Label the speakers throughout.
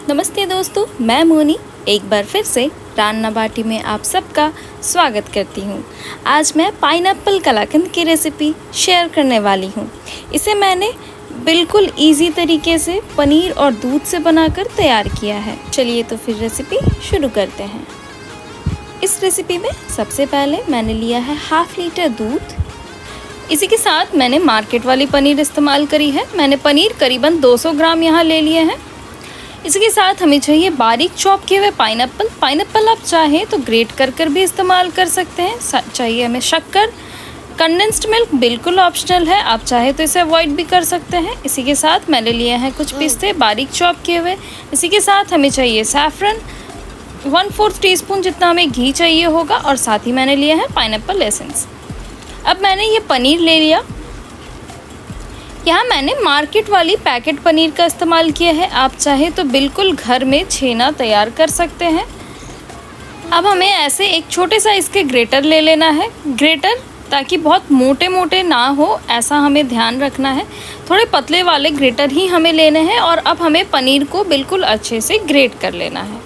Speaker 1: नमस्ते दोस्तों, मैं मोनी एक बार फिर से रान्ना बाटी में आप सबका स्वागत करती हूँ। आज मैं पाइनएप्पल कलाकंद की रेसिपी शेयर करने वाली हूँ। इसे मैंने बिल्कुल इजी तरीके से पनीर और दूध से बनाकर तैयार किया है। चलिए तो फिर रेसिपी शुरू करते हैं। इस रेसिपी में सबसे पहले मैंने लिया है 1/2 लीटर दूध। इसी के साथ मैंने मार्केट वाली पनीर इस्तेमाल करी है। मैंने पनीर करीबन 200 ग्राम यहाँ ले लिए हैं। इसके साथ हमें चाहिए बारीक चॉप किए हुए पाइनएप्पल आप चाहें तो ग्रेट कर भी इस्तेमाल कर सकते हैं। चाहिए हमें शक्कर। कंडेंस्ड मिल्क बिल्कुल ऑप्शनल है, आप चाहे तो इसे अवॉइड भी कर सकते हैं। इसी के साथ मैंने लिए हैं कुछ पिस्ते बारीक चॉप किए हुए। इसी के साथ हमें चाहिए सैफरन, 1/4 टीस्पून जितना हमें घी चाहिए होगा, और साथ ही मैंने लिए हैं पाइनएप्पल एसेंस। अब मैंने ये पनीर ले लिया। यहाँ मैंने मार्केट वाली पैकेट पनीर का इस्तेमाल किया है, आप चाहे तो बिल्कुल घर में छेना तैयार कर सकते हैं। अब हमें ऐसे एक छोटे साइज़ के ग्रेटर ले लेना है। ग्रेटर ताकि बहुत मोटे मोटे ना हो, ऐसा हमें ध्यान रखना है। थोड़े पतले वाले ग्रेटर ही हमें लेने हैं। और अब हमें पनीर को बिल्कुल अच्छे से ग्रेट कर लेना है।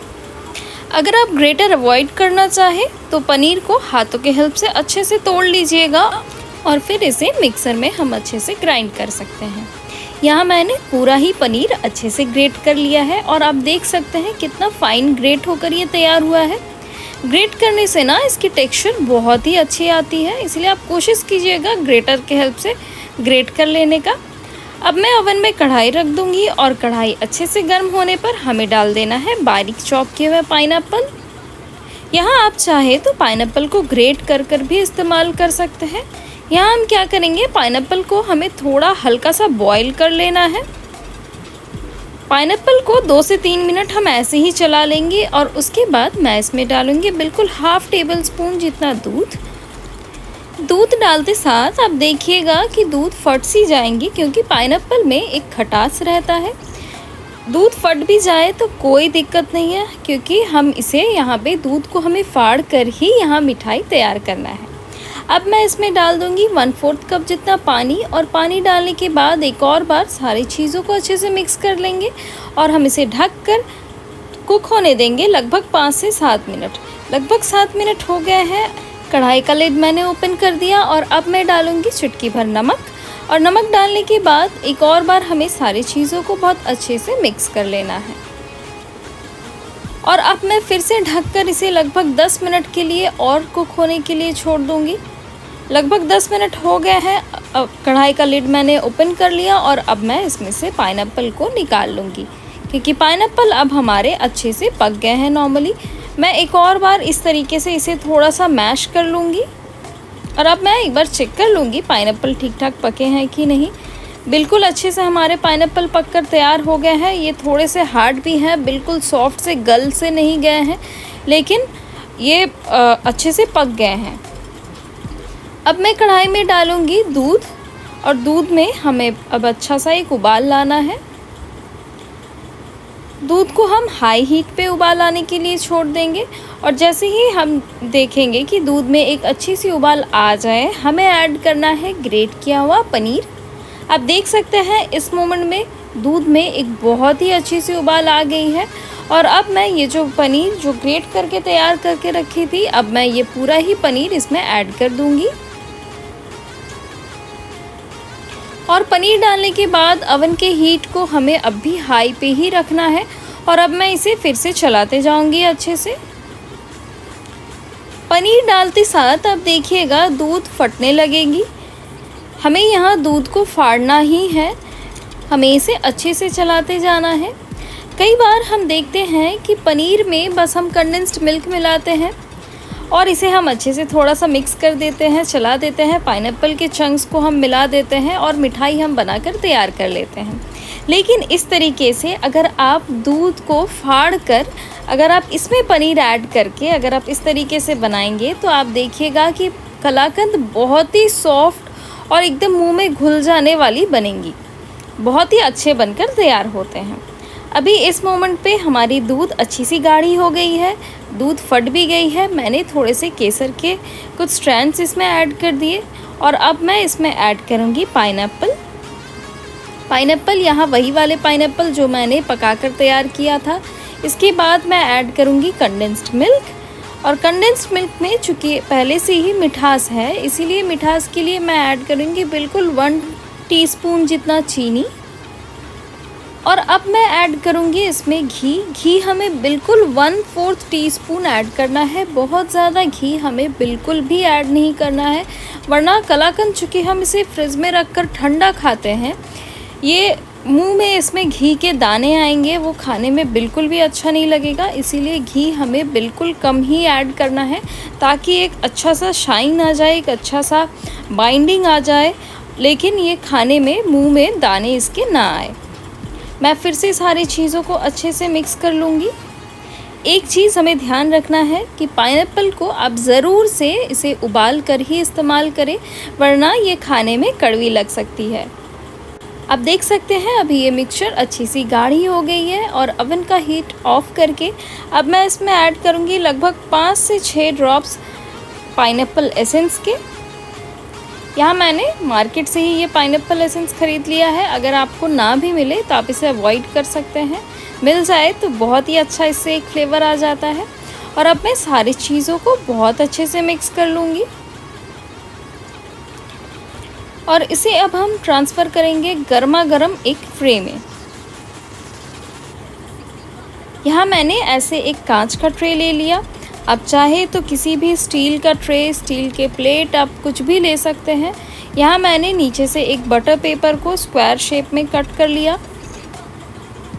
Speaker 1: अगर आप ग्रेटर अवॉइड करना चाहें तो पनीर को हाथों के हेल्प से अच्छे से तोड़ लीजिएगा और फिर इसे मिक्सर में हम अच्छे से ग्राइंड कर सकते हैं। यहाँ मैंने पूरा ही पनीर अच्छे से ग्रेट कर लिया है और आप देख सकते हैं कितना फाइन ग्रेट होकर ये तैयार हुआ है। ग्रेट करने से ना इसकी टेक्सचर बहुत ही अच्छी आती है, इसलिए आप कोशिश कीजिएगा ग्रेटर के हेल्प से ग्रेट कर लेने का। अब मैं ओवन में कढ़ाई रख दूँगी और कढ़ाई अच्छे से गर्म होने पर हमें डाल देना है बारीक चॉप किए हुए पाइनएप्पल। यहाँ आप चाहे तो पाइनएप्पल को ग्रेट कर भी इस्तेमाल कर सकते हैं। यहाँ हम क्या करेंगे, पाइनएप्पल को हमें थोड़ा हल्का सा बॉईल कर लेना है। पाइनएप्पल को 2 से 3 मिनट हम ऐसे ही चला लेंगे और उसके बाद मैं इसमें डालूंगी बिल्कुल 1/2 टेबलस्पून जितना दूध। दूध डालते साथ आप देखिएगा कि दूध फट सी जाएंगी, क्योंकि पाइनएप्पल में एक खटास रहता है। दूध फट भी जाए तो कोई दिक्कत नहीं है, क्योंकि हम इसे यहाँ पे दूध को हमें फाड़ कर ही यहाँ मिठाई तैयार करना है। अब मैं इसमें डाल दूँगी 1/4 कप जितना पानी, और पानी डालने के बाद एक और बार सारी चीज़ों को अच्छे से मिक्स कर लेंगे और हम इसे ढक कर कुक होने देंगे लगभग 5 से 7 मिनट। लगभग 7 मिनट हो गए हैं। कढ़ाई का लिड मैंने ओपन कर दिया और अब मैं डालूँगी चुटकी भर नमक, और नमक डालने के बाद एक और बार हमें सारी चीज़ों को बहुत अच्छे से मिक्स कर लेना है। और अब मैं फिर से ढककर इसे लगभग 10 मिनट के लिए और कुक होने के लिए छोड़ दूँगी। लगभग 10 मिनट हो गए हैं। अब कढ़ाई का लिड मैंने ओपन कर लिया और अब मैं इसमें से पाइनएप्पल को निकाल लूँगी, क्योंकि पाइनएप्पल अब हमारे अच्छे से पक गए हैं। नॉर्मली मैं एक और बार इस तरीके से इसे थोड़ा सा मैश कर लूँगी और अब मैं एक बार चेक कर लूँगी पाइनएप्पल ठीक ठाक पके हैं कि नहीं। बिल्कुल अच्छे से हमारे पाइनएप्पल पक कर तैयार हो गए हैं। ये थोड़े से हार्ड भी हैं, बिल्कुल सॉफ्ट से गल से नहीं गए हैं, लेकिन ये अच्छे से पक गए हैं। अब मैं कढ़ाई में डालूँगी दूध, और दूध में हमें अब अच्छा सा एक उबाल लाना है। दूध को हम हाई हीट पे उबाल आने के लिए छोड़ देंगे, और जैसे ही हम देखेंगे कि दूध में एक अच्छी सी उबाल आ जाए, हमें ऐड करना है ग्रेट किया हुआ पनीर। आप देख सकते हैं इस मोमेंट में दूध में एक बहुत ही अच्छी सी उबाल आ गई है। और अब मैं ये जो पनीर जो ग्रेट करके तैयार करके रखी थी, अब मैं ये पूरा ही पनीर इसमें ऐड कर दूँगी। और पनीर डालने के बाद अवन के हीट को हमें अब भी हाई पे ही रखना है, और अब मैं इसे फिर से चलाते जाऊंगी अच्छे से। पनीर डालते साथ अब देखिएगा दूध फटने लगेगी। हमें यहाँ दूध को फाड़ना ही है, हमें इसे अच्छे से चलाते जाना है। कई बार हम देखते हैं कि पनीर में बस हम कंडेंस्ड मिल्क मिलाते हैं और इसे हम अच्छे से थोड़ा सा मिक्स कर देते हैं, चला देते हैं। पाइनएप्पल के चंक्स को हम मिला देते हैं और मिठाई हम बनाकर तैयार कर लेते हैं। लेकिन इस तरीके से अगर आप दूध को फाड़ कर अगर आप इसमें पनीर ऐड करके अगर आप इस तरीके से बनाएंगे, तो आप देखिएगा कि कलाकंद बहुत ही सॉफ्ट और एकदम मुंह में घुल जाने वाली बनेंगी। बहुत ही अच्छे बनकर तैयार होते हैं। अभी इस मोमेंट पे हमारी दूध अच्छी सी गाढ़ी हो गई है, दूध फट भी गई है। मैंने थोड़े से केसर के कुछ स्ट्रैंड्स इसमें ऐड कर दिए, और अब मैं इसमें ऐड करूँगी पाइनएप्पल। पाइनएप्पल यहाँ वही वाले पाइनएप्पल जो मैंने पकाकर तैयार किया था। इसके बाद मैं ऐड करूँगी कंडेंस्ड मिल्क, और कंडेंस्ड मिल्क में चूँकि पहले से ही मिठास है, इसीलिए मिठास के लिए मैं ऐड करूँगी बिल्कुल 1 टीस्पून जितना चीनी। और अब मैं ऐड करूँगी इसमें घी हमें बिल्कुल 1/4 टीस्पून ऐड करना है। बहुत ज़्यादा घी हमें बिल्कुल भी ऐड नहीं करना है, वरना कलाकंद चूँकि हम इसे फ्रिज में रख कर ठंडा खाते हैं, ये मुंह में इसमें घी के दाने आएंगे, वो खाने में बिल्कुल भी अच्छा नहीं लगेगा। इसीलिए घी हमें बिल्कुल कम ही ऐड करना है, ताकि एक अच्छा सा शाइन आ जाए, एक अच्छा सा बाइंडिंग आ जाए, लेकिन ये खाने में मुंह में दाने इसके ना आए। मैं फिर से सारी चीज़ों को अच्छे से मिक्स कर लूँगी। एक चीज़ हमें ध्यान रखना है कि पाइनएप्पल को आप ज़रूर से इसे उबाल कर ही इस्तेमाल करें, वरना ये खाने में कड़वी लग सकती है। आप देख सकते हैं अभी ये मिक्सचर अच्छी सी गाढ़ी हो गई है, और अवन का हीट ऑफ करके अब मैं इसमें ऐड करूँगी लगभग 5 से 6 ड्रॉप्स पाइनएप्पल एसेंस के। यहाँ मैंने मार्केट से ही ये पाइनएप्पल एसेंस ख़रीद लिया है। अगर आपको ना भी मिले तो आप इसे अवॉइड कर सकते हैं, मिल जाए तो बहुत ही अच्छा इससे एक फ्लेवर आ जाता है। और अब मैं सारी चीज़ों को बहुत अच्छे से मिक्स कर लूँगी, और इसे अब हम ट्रांसफ़र करेंगे गर्मा गर्म एक ट्रे में। यहाँ मैंने ऐसे एक कांच का ट्रे ले लिया। आप चाहे तो किसी भी स्टील का ट्रे, स्टील के प्लेट आप कुछ भी ले सकते हैं। यहाँ मैंने नीचे से एक बटर पेपर को स्क्वायर शेप में कट कर लिया।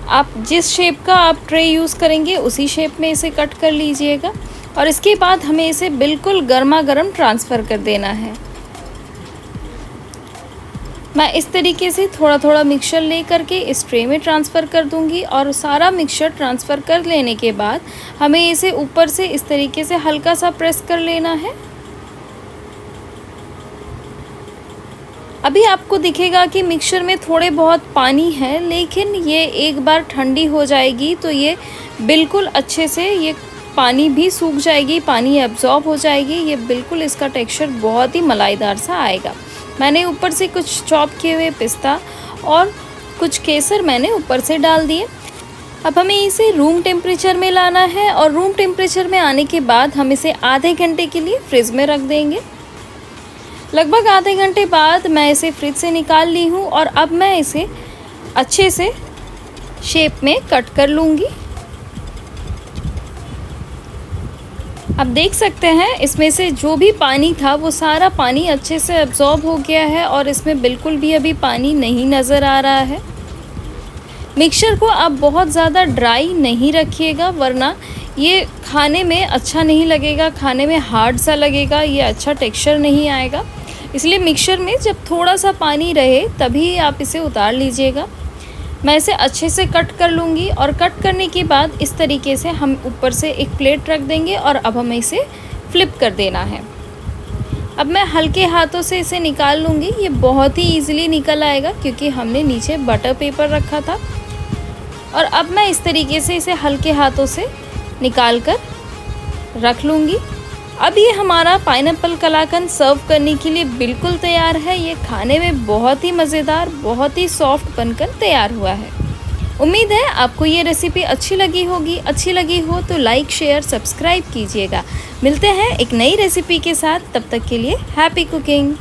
Speaker 1: आप जिस शेप का आप ट्रे यूज़ करेंगे उसी शेप में इसे कट कर लीजिएगा, और इसके बाद हमें इसे बिल्कुल गर्मा गर्म ट्रांसफ़र कर देना है। मैं इस तरीके से थोड़ा थोड़ा मिक्सचर ले करके इस ट्रे में ट्रांसफ़र कर दूंगी, और सारा मिक्सचर ट्रांसफ़र कर लेने के बाद हमें इसे ऊपर से इस तरीके से हल्का सा प्रेस कर लेना है। अभी आपको दिखेगा कि मिक्सचर में थोड़े बहुत पानी है, लेकिन ये एक बार ठंडी हो जाएगी तो ये बिल्कुल अच्छे से ये पानी भी सूख जाएगी, पानी एब्जॉर्ब हो जाएगी। ये बिल्कुल इसका टेक्सचर बहुत ही मलाईदार सा आएगा। मैंने ऊपर से कुछ चॉप किए हुए पिस्ता और कुछ केसर मैंने ऊपर से डाल दिए। अब हमें इसे रूम टेम्परेचर में लाना है, और रूम टेम्परेचर में आने के बाद हम इसे आधे घंटे के लिए फ्रिज में रख देंगे। लगभग आधे घंटे बाद मैं इसे फ्रिज से निकाल ली हूँ, और अब मैं इसे अच्छे से शेप में कट कर लूँगी। आप देख सकते हैं इसमें से जो भी पानी था वो सारा पानी अच्छे से एब्जॉर्ब हो गया है, और इसमें बिल्कुल भी अभी पानी नहीं नज़र आ रहा है। मिक्सचर को आप बहुत ज़्यादा ड्राई नहीं रखिएगा, वरना ये खाने में अच्छा नहीं लगेगा, खाने में हार्ड सा लगेगा, ये अच्छा टेक्सचर नहीं आएगा। इसलिए मिक्सचर में जब थोड़ा सा पानी रहे तभी आप इसे उतार लीजिएगा। मैं इसे अच्छे से कट कर लूँगी, और कट करने के बाद इस तरीके से हम ऊपर से एक प्लेट रख देंगे, और अब हमें इसे फ्लिप कर देना है। अब मैं हल्के हाथों से इसे निकाल लूँगी। ये बहुत ही ईज़िली निकल आएगा क्योंकि हमने नीचे बटर पेपर रखा था। और अब मैं इस तरीके से इसे हल्के हाथों से निकाल कर रख लूँगी। अब ये हमारा पाइनएप्पल कलाकंद सर्व करने के लिए बिल्कुल तैयार है। ये खाने में बहुत ही मज़ेदार, बहुत ही सॉफ्ट बनकर तैयार हुआ है। उम्मीद है आपको ये रेसिपी अच्छी लगी होगी। अच्छी लगी हो तो लाइक, शेयर, सब्सक्राइब कीजिएगा। मिलते हैं एक नई रेसिपी के साथ, तब तक के लिए हैप्पी कुकिंग।